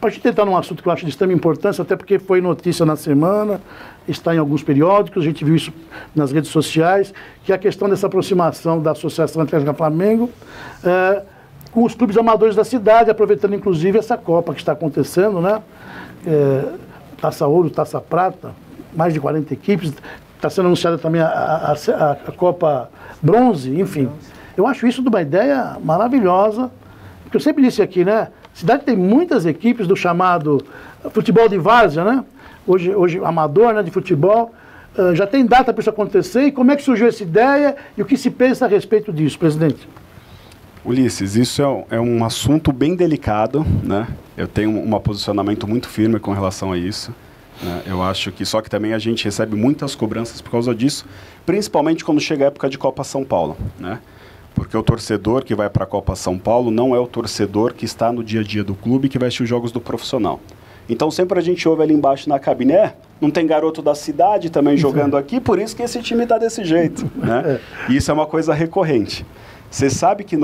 Para a gente entrar num assunto que eu acho de extrema importância, até porque foi notícia na semana, está em alguns periódicos, a gente viu isso nas redes sociais, que é a questão dessa aproximação da Associação Atlética Flamengo com os clubes amadores da cidade, aproveitando inclusive essa Copa que está acontecendo, né? Taça Ouro, Taça Prata, mais de 40 equipes, está sendo anunciada também a Copa Bronze, enfim. Eu acho isso de uma ideia maravilhosa, porque eu sempre disse aqui, né? A cidade tem muitas equipes do chamado futebol de várzea, né? Hoje amador, né, de futebol. Já tem data para isso acontecer. E como é que surgiu essa ideia e o que se pensa a respeito disso, presidente? Ulisses, isso é um assunto bem delicado, né? Eu tenho um posicionamento muito firme com relação a isso. Né? Eu acho que, só que também a gente recebe muitas cobranças por causa disso, principalmente quando chega a época de Copa São Paulo, né? Porque o torcedor que vai para a Copa São Paulo não é o torcedor que está no dia a dia do clube que vai assistir os jogos do profissional. Então sempre a gente ouve ali embaixo na cabine, não tem garoto da cidade também jogando aqui, por isso que esse time está desse jeito, né? E isso é uma coisa recorrente. Você sabe que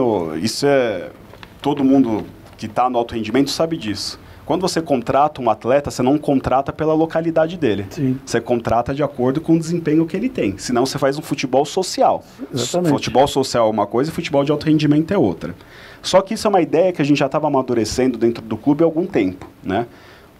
todo mundo que está no alto rendimento sabe disso. Quando você contrata um atleta, você não contrata pela localidade dele. Sim. Você contrata de acordo com o desempenho que ele tem. Senão você faz um futebol social. Exatamente. Futebol social é uma coisa e futebol de alto rendimento é outra. Só que isso é uma ideia que a gente já estava amadurecendo dentro do clube há algum tempo, né?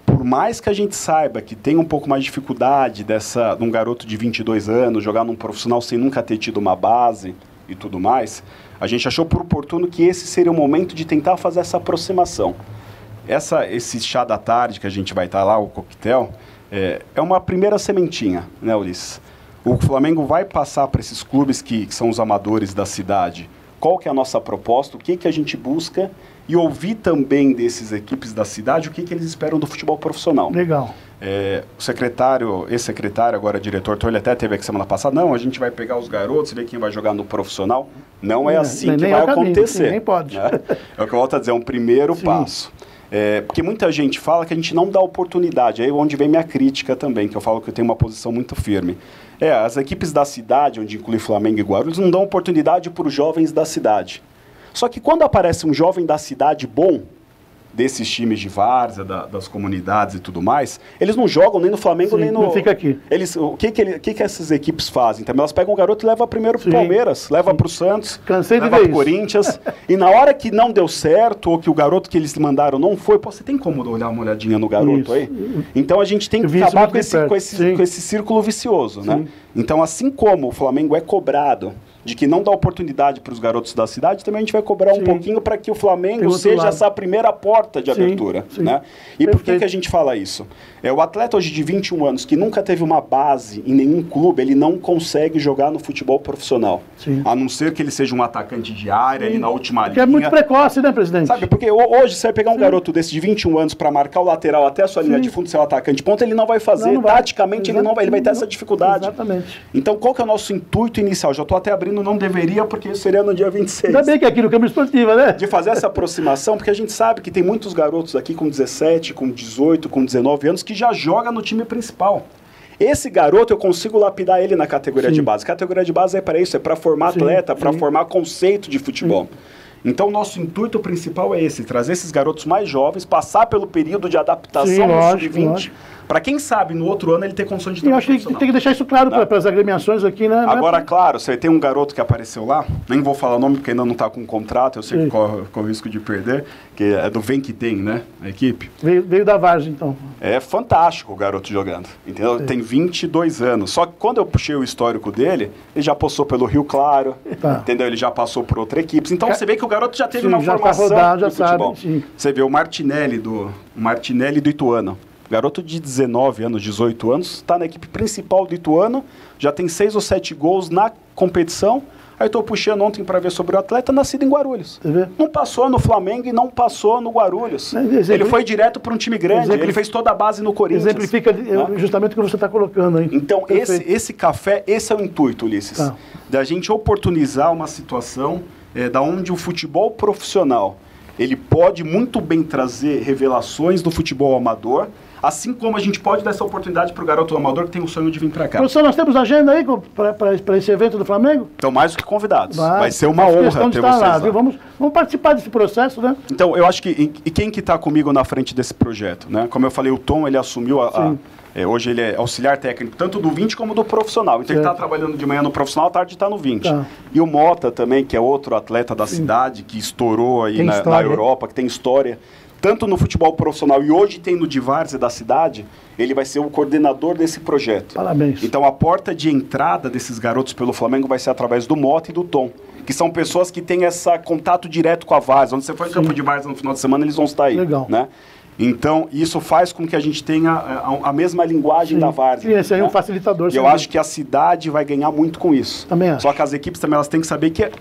Por mais que a gente saiba que tem um pouco mais de dificuldade de um garoto de 22 anos jogar num profissional sem nunca ter tido uma base e tudo mais, a gente achou por oportuno que esse seria o momento de tentar fazer essa aproximação. Esse chá da tarde que a gente vai estar lá, o coquetel, é uma primeira sementinha, né, Ulisses? O Flamengo vai passar para esses clubes que são os amadores da cidade qual que é a nossa proposta, o que a gente busca e ouvir também desses equipes da cidade o que eles esperam do futebol profissional. Legal. O ex-secretário, agora diretor, ele até teve aqui semana passada, não, a gente vai pegar os garotos e ver quem vai jogar no profissional. Não é assim que vai acontecer. Nem pode. Né? É o que eu volto a dizer, é um primeiro passo. Porque muita gente fala que a gente não dá oportunidade, aí é onde vem minha crítica também, que eu falo que eu tenho uma posição muito firme. As equipes da cidade, onde inclui Flamengo e Guarulhos, não dão oportunidade para os jovens da cidade. Só que quando aparece um jovem da cidade bom, desses times de várzea, das comunidades e tudo mais, eles não jogam nem no Flamengo, nem no... Não fica aqui. O que essas equipes fazem? Também elas pegam o garoto e levam primeiro pro Palmeiras, leva pro Santos, leva pro Corinthians, e na hora que não deu certo, ou que o garoto que eles mandaram não foi, você tem como olhar uma olhadinha no garoto aí? Então a gente tem que acabar com esse círculo vicioso, né? Então, assim como o Flamengo é cobrado de que não dá oportunidade para os garotos da cidade, também a gente vai cobrar um pouquinho para que o Flamengo seja essa primeira porta de abertura. Né? E por que a gente fala isso? O atleta hoje de 21 anos, que nunca teve uma base em nenhum clube, ele não consegue jogar no futebol profissional. A não ser que ele seja um atacante de área, ali na última linha. Que é muito precoce, né, presidente? Sabe, porque hoje você vai pegar um garoto desse de 21 anos para marcar o lateral até a sua linha de fundo, ser um atacante de ponta, ele não vai fazer. Taticamente, ele vai ter essa dificuldade. Exatamente. Então, qual que é o nosso intuito inicial? Já estou até abrindo, não deveria, porque isso seria no dia 26. Ainda bem que é aqui no Câmara Esportiva, né? De fazer essa aproximação, porque a gente sabe que tem muitos garotos aqui com 17, com 18, com 19 anos, que já jogam no time principal. Esse garoto, eu consigo lapidar ele na categoria de base. Categoria de base é para isso, é para formar atleta, para formar conceito de futebol. Então, o nosso intuito principal é esse, trazer esses garotos mais jovens, passar pelo período de adaptação no sub-20, para quem sabe, no outro ano ele ter condições de trabalho. Eu acho que tem que deixar isso claro para as agremiações aqui, né? Agora, claro, você tem um garoto que apareceu lá, nem vou falar o nome porque ainda não está com contrato, eu sei que corre o risco de perder, que é do Vem Que Tem, né? A equipe. Veio da Várzea, então. É fantástico o garoto jogando, entendeu? Tem 22 anos. Só que quando eu puxei o histórico dele, ele já passou pelo Rio Claro, entendeu? Ele já passou por outra equipe. Então você vê que o garoto já teve uma formação rodado, de futebol. Você vê o Martinelli do Ituano. Garoto de 19 anos, 18 anos, está na equipe principal do Ituano, já tem 6 ou 7 gols na competição. Aí estou puxando ontem para ver sobre o atleta nascido em Guarulhos. Não passou no Flamengo e não passou no Guarulhos. Ele foi direto para um time grande, ele fez toda a base no Corinthians. Exemplifica justamente o que você está colocando aí. Então, esse café, esse é o intuito, Ulisses, da gente oportunizar uma situação da onde o futebol profissional, ele pode muito bem trazer revelações do futebol amador, Assim como a gente pode dar essa oportunidade para o garoto amador que tem o sonho de vir para cá. Professor, nós temos agenda aí para esse evento do Flamengo? Então, mais do que convidados. Vai ser uma honra ter vocês lá. Vamos participar desse processo, né? Então, eu acho que... E quem que está comigo na frente desse projeto, né? Como eu falei, o Tom, ele assumiu hoje ele é auxiliar técnico, tanto do 20 como do profissional. Então, ele está trabalhando de manhã no profissional, à tarde está no 20. Tá. E o Mota também, que é outro atleta da cidade, que estourou aí na Europa, que tem história, tanto no futebol profissional e hoje tem no de várzea da cidade, ele vai ser o coordenador desse projeto. Parabéns. Então, a porta de entrada desses garotos pelo Flamengo vai ser através do Mota e do Tom, que são pessoas que têm esse contato direto com a várzea. Onde você for em campo de várzea no final de semana, eles vão estar aí. Legal. Né? Então, isso faz com que a gente tenha a mesma linguagem da várzea. E esse aí é um facilitador. E eu acho que a cidade vai ganhar muito com isso. Também acho. Só que as equipes também elas têm que saber que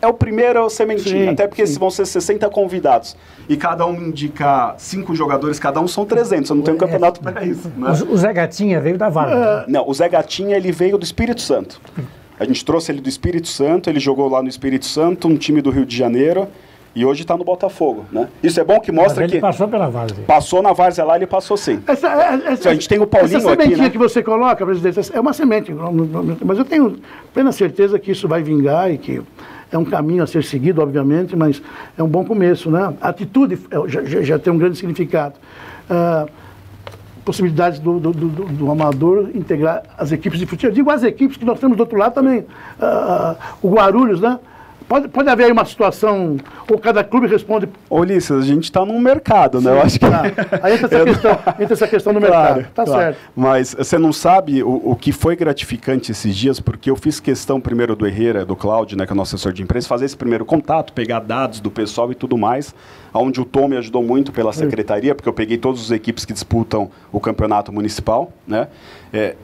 é o primeiro sementinho. Até porque vão ser 60 convidados. E cada um indicar 5 jogadores, cada um são 300. Eu não tenho um campeonato para isso. Né? O Zé Gatinha veio da várzea. Não, o Zé Gatinha ele veio do Espírito Santo. A gente trouxe ele do Espírito Santo, ele jogou lá no Espírito Santo, um time do Rio de Janeiro. E hoje está no Botafogo, né? Isso é bom que mostra que... Ele passou pela várzea. Passou na várzea lá, ele passou sim. A gente tem o Paulinho essa aqui, sementinha né? que você coloca, presidente, é uma semente. Mas eu tenho plena certeza que isso vai vingar e que é um caminho a ser seguido, obviamente, mas é um bom começo, né? A atitude já tem um grande significado. Possibilidades do amador integrar as equipes de futebol. Eu digo as equipes que nós temos do outro lado também. O Guarulhos, né? Pode haver aí uma situação, ou cada clube responde... Ulisses, a gente está num mercado, né? Eu acho que... Aí entra essa questão do mercado, claro. Certo. Mas você não sabe o que foi gratificante esses dias, porque eu fiz questão primeiro do Herrera, do Cláudio, né, que é o nosso assessor de imprensa, fazer esse primeiro contato, pegar dados do pessoal e tudo mais, onde o Tom me ajudou muito pela secretaria, porque eu peguei todas as equipes que disputam o campeonato municipal, né?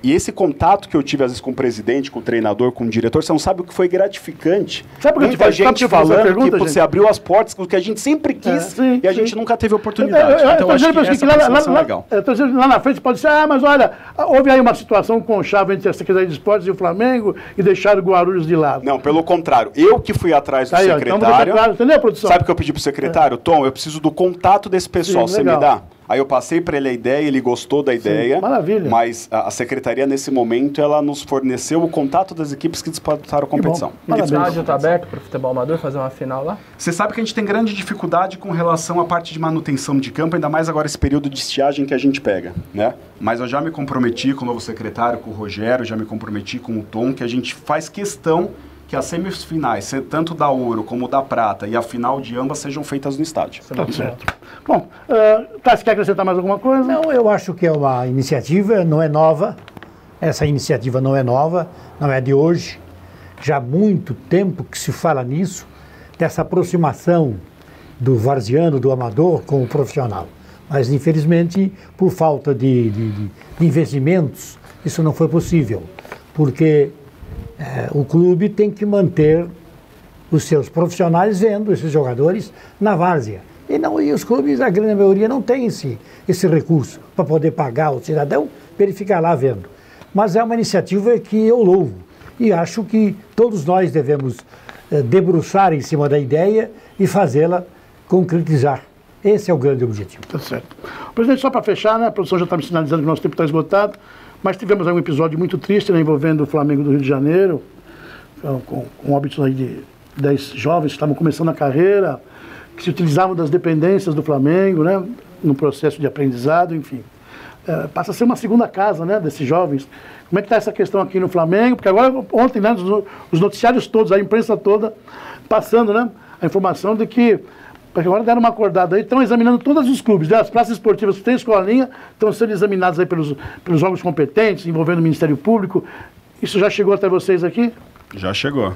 E esse contato que eu tive, às vezes, com o presidente, com o treinador, com o diretor, você não sabe o que foi gratificante. Sabe o que muita gente falando que você abriu as portas, o que a gente sempre quis e a gente nunca teve oportunidade. Então, acho que essa aproximação é legal. Eu estou dizendo, lá na frente pode ser, mas olha, houve aí uma situação conchava entre a Secretaria de Esportes e o Flamengo e deixaram o Guarulhos de lado. Não, pelo contrário. Eu que fui atrás do secretário. Então, entendeu, produção? Sabe o que eu pedi pro secretário? Tom, eu preciso do contato desse pessoal, você me dá? Aí eu passei para ele a ideia, ele gostou da ideia. Maravilha. Mas a secretaria, nesse momento, ela nos forneceu o contato das equipes que disputaram a competição. O estádio está aberto para o futebol amador fazer uma final lá? Você sabe que a gente tem grande dificuldade com relação à parte de manutenção de campo, ainda mais agora esse período de estiagem que a gente pega, né? Mas eu já me comprometi com o novo secretário, com o Rogério, já me comprometi com o Tom, que a gente faz questão que as semifinais, tanto da Ouro como da Prata e a final de ambas sejam feitas no estádio. Tá certo. Bom, você quer acrescentar mais alguma coisa? Não, eu acho que é uma iniciativa, não é nova. Essa iniciativa não é nova, não é de hoje. Já há muito tempo que se fala nisso, dessa aproximação do varziano, do amador, com o profissional. Mas, infelizmente, por falta de investimentos, isso não foi possível. Porque o clube tem que manter os seus profissionais vendo esses jogadores na várzea. E os clubes, a grande maioria, não tem esse recurso para poder pagar o cidadão para ele ficar lá vendo. Mas é uma iniciativa que eu louvo. E acho que todos nós devemos debruçar em cima da ideia e fazê-la concretizar. Esse é o grande objetivo. Tá certo. Presidente, só para fechar, né? A produção já está me sinalizando que o nosso tempo está esgotado. Mas tivemos aí um episódio muito triste, né, envolvendo o Flamengo do Rio de Janeiro, com óbitos aí de 10 jovens que estavam começando a carreira, que se utilizavam das dependências do Flamengo, né, no processo de aprendizado, enfim. Passa a ser uma segunda casa, né, desses jovens. Como é que está essa questão aqui no Flamengo? Porque agora, ontem, né, os noticiários todos, a imprensa toda, passando, né, a informação de que... Porque agora deram uma acordada aí, estão examinando todos os clubes, né? As praças esportivas que têm escolinha estão sendo examinadas aí pelos órgãos competentes, envolvendo o Ministério Público. Isso já chegou até vocês aqui? Já chegou.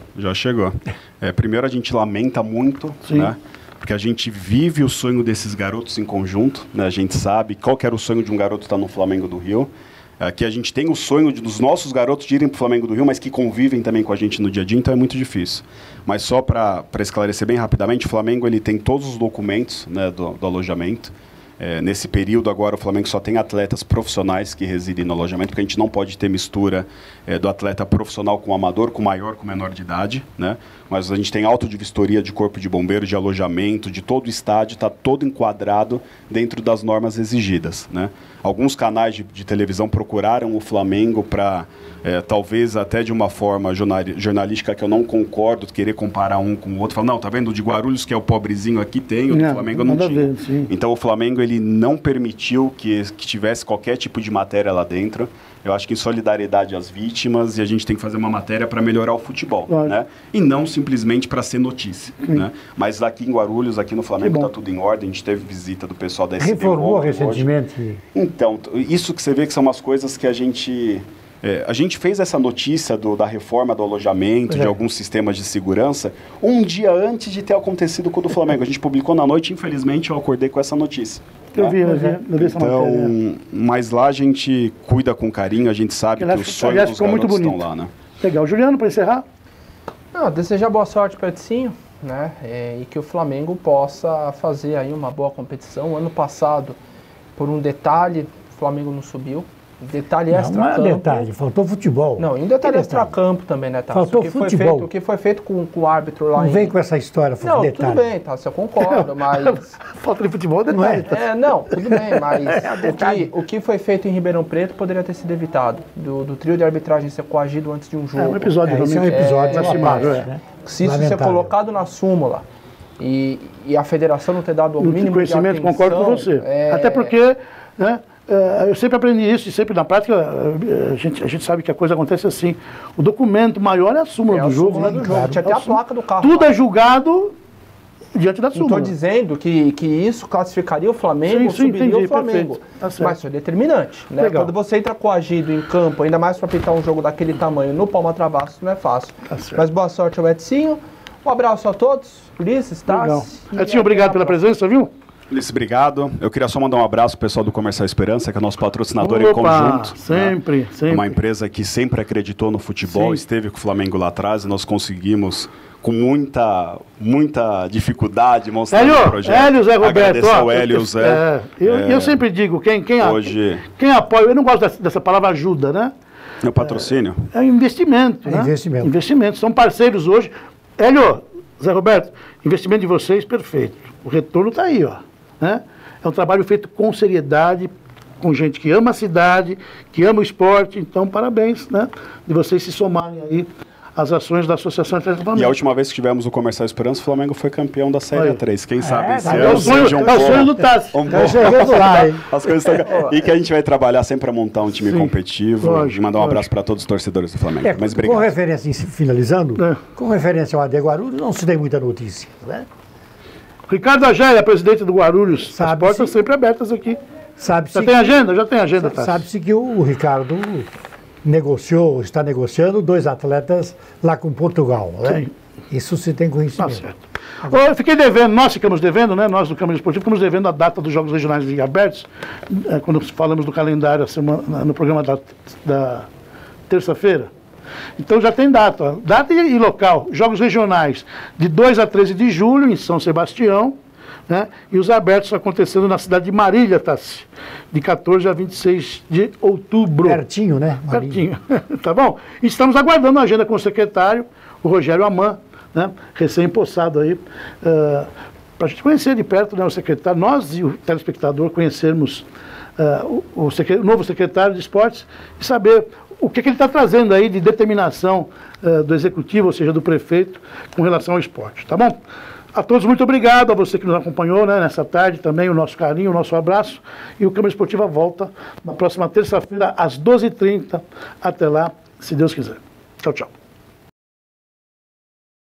Primeiro a gente lamenta muito, né? Porque a gente vive o sonho desses garotos em conjunto, né? A gente sabe qual que era o sonho de um garoto estar no Flamengo do Rio. Que a gente tem o sonho dos nossos garotos de irem para o Flamengo do Rio, mas que convivem também com a gente no dia a dia, então é muito difícil. Mas só para esclarecer bem rapidamente, o Flamengo ele tem todos os documentos, né, do alojamento. Nesse período agora o Flamengo só tem atletas profissionais que residem no alojamento, porque a gente não pode ter mistura do atleta profissional com o amador, com o maior, com o menor de idade, né? Mas a gente tem auto de vistoria de corpo de bombeiro, de alojamento, de todo o estádio, está todo enquadrado dentro das normas exigidas, né? Alguns canais de televisão procuraram o Flamengo para, talvez até de uma forma jornalística que eu não concordo, querer comparar um com o outro. Falar, não, tá vendo, o de Guarulhos, que é o pobrezinho aqui, tem, o do Flamengo não tinha. Então o Flamengo ele não permitiu que tivesse qualquer tipo de matéria lá dentro. Eu acho que em solidariedade às vítimas, e a gente tem que fazer uma matéria para melhorar o futebol, né? E não simplesmente para ser notícia, né? Mas aqui em Guarulhos, aqui no Flamengo, está tudo em ordem. A gente teve visita do pessoal da SB. Reformou recentemente. Então, isso que você vê que são umas coisas que a gente fez essa notícia da reforma do alojamento, de alguns sistemas de segurança, um dia antes de ter acontecido com o do Flamengo. A gente publicou na noite, infelizmente eu acordei com essa notícia. Eu vi essa matéria. Mas lá a gente cuida com carinho, a gente sabe que os sonhos dos garotos estão lá, né? Legal. Juliano, para encerrar? Não, desejar boa sorte para o Edinho, né? E que o Flamengo possa fazer aí uma boa competição. Ano passado, por um detalhe, o Flamengo não subiu. Detalhe extra-campo. Não é detalhe, faltou futebol. Não, em detalhe extra-campo também, né, Tassi? Faltou futebol. O que foi feito com o árbitro lá Não vem com essa história, não, detalhe. Tudo bem, Tassi, eu concordo, mas... Falta de futebol, detalhe. Não, tudo bem, mas o que foi feito em Ribeirão Preto poderia ter sido evitado. Do trio de arbitragem ser coagido antes de um jogo. Um episódio. Esse é um episódio né? Se isso ser colocado na súmula e a federação não ter dado o mínimo de conhecimento, atenção, concordo com você. Até porque, né, eu sempre aprendi isso e sempre na prática a gente sabe que a coisa acontece assim. O documento maior é a súmula do jogo. Tinha até a placa do carro. Tudo é julgado diante da súmula. Não estou dizendo que isso classificaria o Flamengo, subiria o Flamengo. Tá, mas isso é determinante. Né? Quando você entra coagido em campo, ainda mais para apitar um jogo daquele tamanho, no palma travasso, não é fácil. Tá, mas boa sorte ao Edinho. Um abraço a todos. Ulisses, Tassi. Edinho, obrigado pela presença, viu? Ulisses, obrigado. Eu queria só mandar um abraço pro pessoal do Comercial Esperança, que é nosso patrocinador em conjunto. Sempre, sempre. Uma empresa que sempre acreditou no futebol, esteve com o Flamengo lá atrás e nós conseguimos, com muita dificuldade, mostrar o projeto. Hélio, Zé Roberto. Agradecer ao Hélio, Zé. Eu sempre digo, quem apoia, eu não gosto dessa palavra ajuda, né? É o patrocínio. É investimento, né? Investimento. São parceiros hoje. Hélio, Zé Roberto, investimento de vocês, perfeito. O retorno está aí, ó. Né? É um trabalho feito com seriedade, com gente que ama a cidade, que ama o esporte. Então, parabéns, né? De vocês se somarem aí às ações da Associação Atlética do Flamengo. E a última vez que tivemos o Comercial Esperança, o Flamengo foi campeão da Série A3. Quem sabe esse ano. É o sonho do Tassi. As coisas estão... E que a gente vai trabalhar sempre para montar um time competitivo. E mandar um abraço para todos os torcedores do Flamengo. Mas obrigado. Com referência, finalizando, com referência ao AD Guarulhos, não se tem muita notícia, né? Ricardo Agélia, presidente do Guarulhos. As portas sempre abertas aqui. Já tem agenda, tá? Sabe-se que o Ricardo está negociando 2 atletas lá com Portugal, né? Isso se tem conhecimento. Certo. Eu fiquei devendo, nós ficamos devendo, né? Nós do Câmara Esportiva ficamos devendo a data dos Jogos Regionais de Abertos, quando falamos do calendário no programa da terça-feira. Então já tem data e local. Jogos regionais de 2 a 13 de julho em São Sebastião, né? E os abertos acontecendo na cidade de Marília, Tassi, de 14 a 26 de outubro. Pertinho, né? Pertinho. Tá bom? E estamos aguardando a agenda com o secretário, o Rogério Aman, né? Recém-empossado aí, para a gente conhecer de perto, né, o secretário, nós e o telespectador conhecermos o novo secretário de esportes e saber o que ele está trazendo aí de determinação do executivo, ou seja, do prefeito, com relação ao esporte, tá bom? A todos, muito obrigado, a você que nos acompanhou, né, nessa tarde também, o nosso carinho, o nosso abraço, e o Câmara Esportiva volta na próxima terça-feira, às 12h30, até lá, se Deus quiser. Tchau, tchau.